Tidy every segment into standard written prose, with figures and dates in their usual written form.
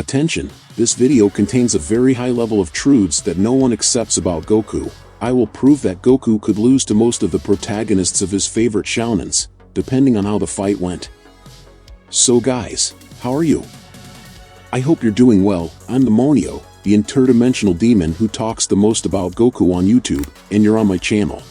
Attention, this video contains a very high level of truths that no one accepts about Goku. I will prove that Goku could lose to most of the protagonists of his favorite shounens, depending on how the fight went. So guys, how are you? I hope you're doing well. I'm the Monio, the interdimensional demon who talks the most about Goku on YouTube, and you're on my channel.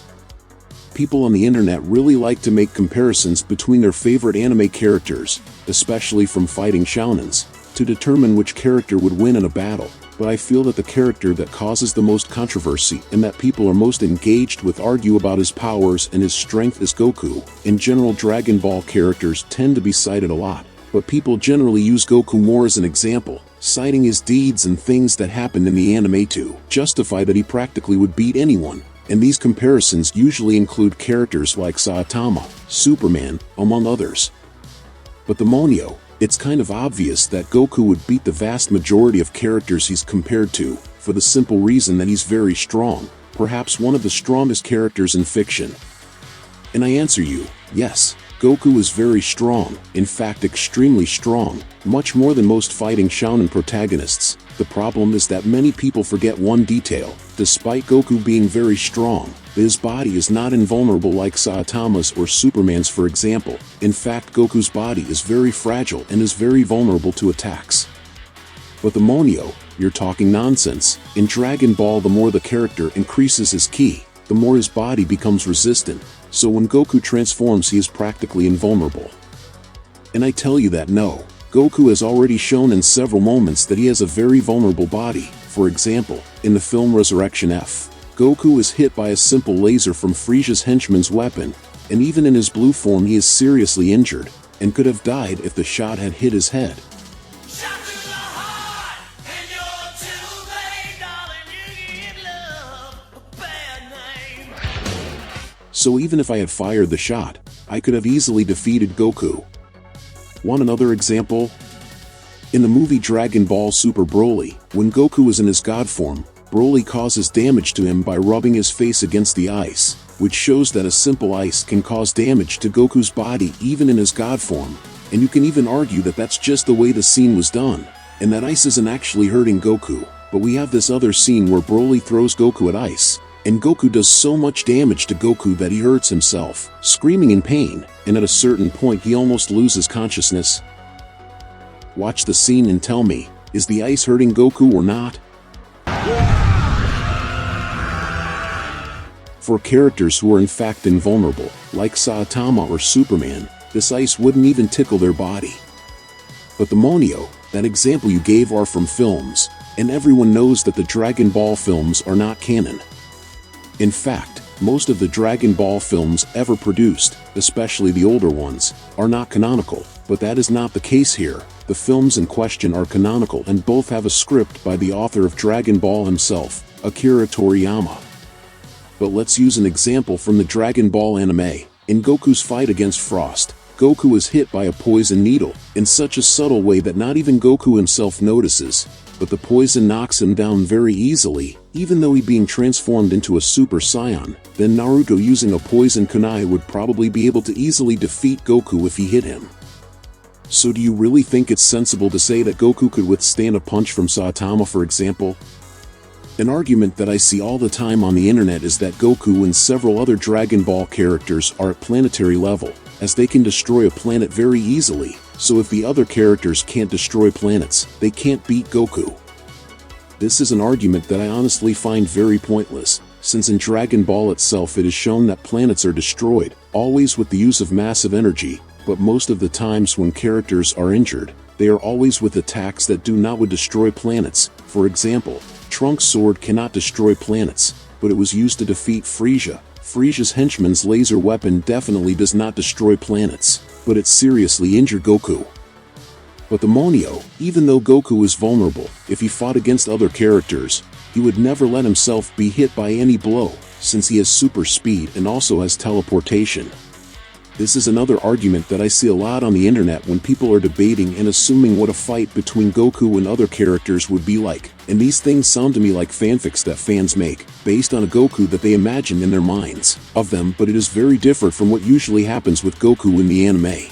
People on the internet really like to make comparisons between their favorite anime characters, especially from fighting shounens, to determine which character would win in a battle, but I feel that the character that causes the most controversy and that people are most engaged with argue about his powers and his strength is Goku. In general, Dragon Ball characters tend to be cited a lot, but people generally use Goku more as an example, citing his deeds and things that happened in the anime to justify that he practically would beat anyone. And these comparisons usually include characters like Saitama, Superman, among others. But the Monio, it's kind of obvious that Goku would beat the vast majority of characters he's compared to, for the simple reason that he's very strong, perhaps one of the strongest characters in fiction. And I answer you, yes, Goku is very strong, in fact extremely strong, much more than most fighting shounen protagonists. The problem is that many people forget one detail. Despite Goku being very strong, his body is not invulnerable like Saitama's or Superman's, for example. In fact, Goku's body is very fragile and is very vulnerable to attacks. But the Monio, you're talking nonsense. In Dragon Ball, the more the character increases his ki, the more his body becomes resistant. So when Goku transforms, he is practically invulnerable. And I tell you that no, Goku has already shown in several moments that he has a very vulnerable body. For example, in the film Resurrection F, Goku is hit by a simple laser from Frieza's henchman's weapon, and even in his blue form he is seriously injured, and could have died if the shot had hit his head. So even if I had fired the shot, I could have easily defeated Goku. Want another example? In the movie Dragon Ball Super Broly, when Goku is in his god form, Broly causes damage to him by rubbing his face against the ice, which shows that a simple ice can cause damage to Goku's body even in his god form. And you can even argue that that's just the way the scene was done, and that ice isn't actually hurting Goku. But we have this other scene where Broly throws Goku at ice, and Goku does so much damage to Goku that he hurts himself, screaming in pain, and at a certain point he almost loses consciousness. Watch the scene and tell me, is the ice hurting Goku or not? For characters who are in fact invulnerable, like Saitama or Superman, this ice wouldn't even tickle their body. But the Monio, that example you gave are from films, and everyone knows that the Dragon Ball films are not canon. In fact, most of the Dragon Ball films ever produced, especially the older ones, are not canonical, but that is not the case here. The films in question are canonical and both have a script by the author of Dragon Ball himself, Akira Toriyama. But let's use an example from the Dragon Ball anime. In Goku's fight against Frost, Goku is hit by a poison needle, in such a subtle way that not even Goku himself notices, but the poison knocks him down very easily, even though he being transformed into a Super Saiyan. Then Naruto using a poison kunai would probably be able to easily defeat Goku if he hit him. So do you really think it's sensible to say that Goku could withstand a punch from Saitama, for example? An argument that I see all the time on the internet is that Goku and several other Dragon Ball characters are at planetary level, as they can destroy a planet very easily, so if the other characters can't destroy planets, they can't beat Goku. This is an argument that I honestly find very pointless, since in Dragon Ball itself it is shown that planets are destroyed, always with the use of massive energy, but most of the times when characters are injured, they are always with attacks that do not would destroy planets. For example, Trunks' sword cannot destroy planets, but it was used to defeat Frieza. Frieza's henchman's laser weapon definitely does not destroy planets, but it seriously injured Goku. But the Monio, even though Goku is vulnerable, if he fought against other characters, he would never let himself be hit by any blow, since he has super speed and also has teleportation. This is another argument that I see a lot on the internet when people are debating and assuming what a fight between Goku and other characters would be like, and these things sound to me like fanfics that fans make, based on a Goku that they imagine in their minds of them, but it is very different from what usually happens with Goku in the anime.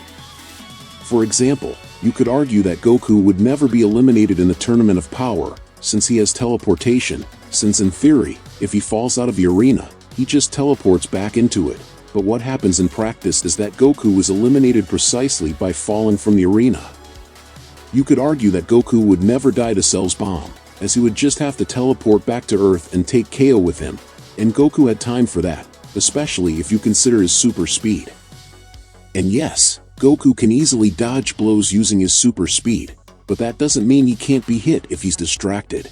For example, You could argue that Goku would never be eliminated in the Tournament of Power, since he has teleportation, since in theory, if he falls out of the arena, he just teleports back into it. But what happens in practice is that Goku was eliminated precisely by falling from the arena. You could argue that Goku would never die to Cell's bomb, as he would just have to teleport back to Earth and take KO with him, and Goku had time for that, especially if you consider his super speed. And yes, Goku can easily dodge blows using his super speed, but that doesn't mean he can't be hit if he's distracted.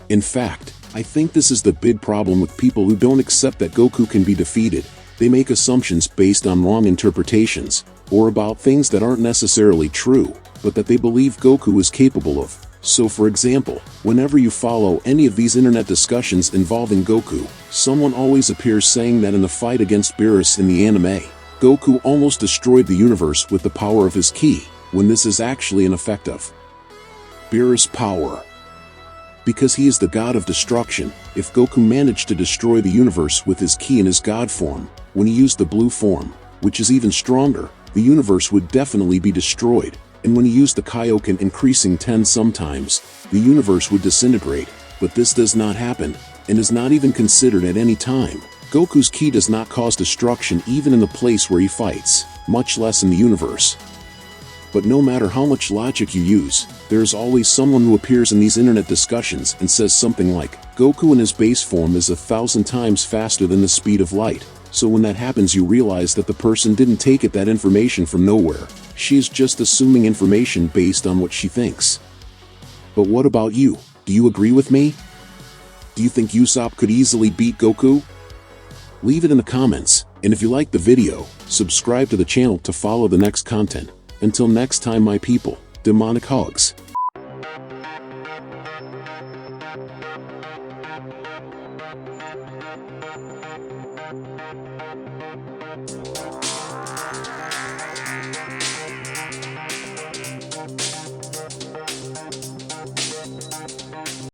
In fact, I think this is the big problem with people who don't accept that Goku can be defeated. They make assumptions based on wrong interpretations, or about things that aren't necessarily true, but that they believe Goku is capable of. So for example, whenever you follow any of these internet discussions involving Goku, someone always appears saying that in the fight against Beerus in the anime, Goku almost destroyed the universe with the power of his ki, when this is actually an effect of Beerus' power. Because he is the god of destruction, if Goku managed to destroy the universe with his ki in his god form, when he used the blue form, which is even stronger, the universe would definitely be destroyed, and when he used the Kaioken increasing 10 sometimes, the universe would disintegrate, but this does not happen, and is not even considered at any time. Goku's ki does not cause destruction even in the place where he fights, much less in the universe. But no matter how much logic you use, there is always someone who appears in these internet discussions and says something like, Goku in his base form is 1,000 times faster than the speed of light. So when that happens you realize that the person didn't take that information from nowhere. She is just assuming information based on what she thinks. But what about you? Do you agree with me? Do you think Usopp could easily beat Goku? Leave it in the comments, and if you liked the video, subscribe to the channel to follow the next content. Until next time my people, demonic hugs.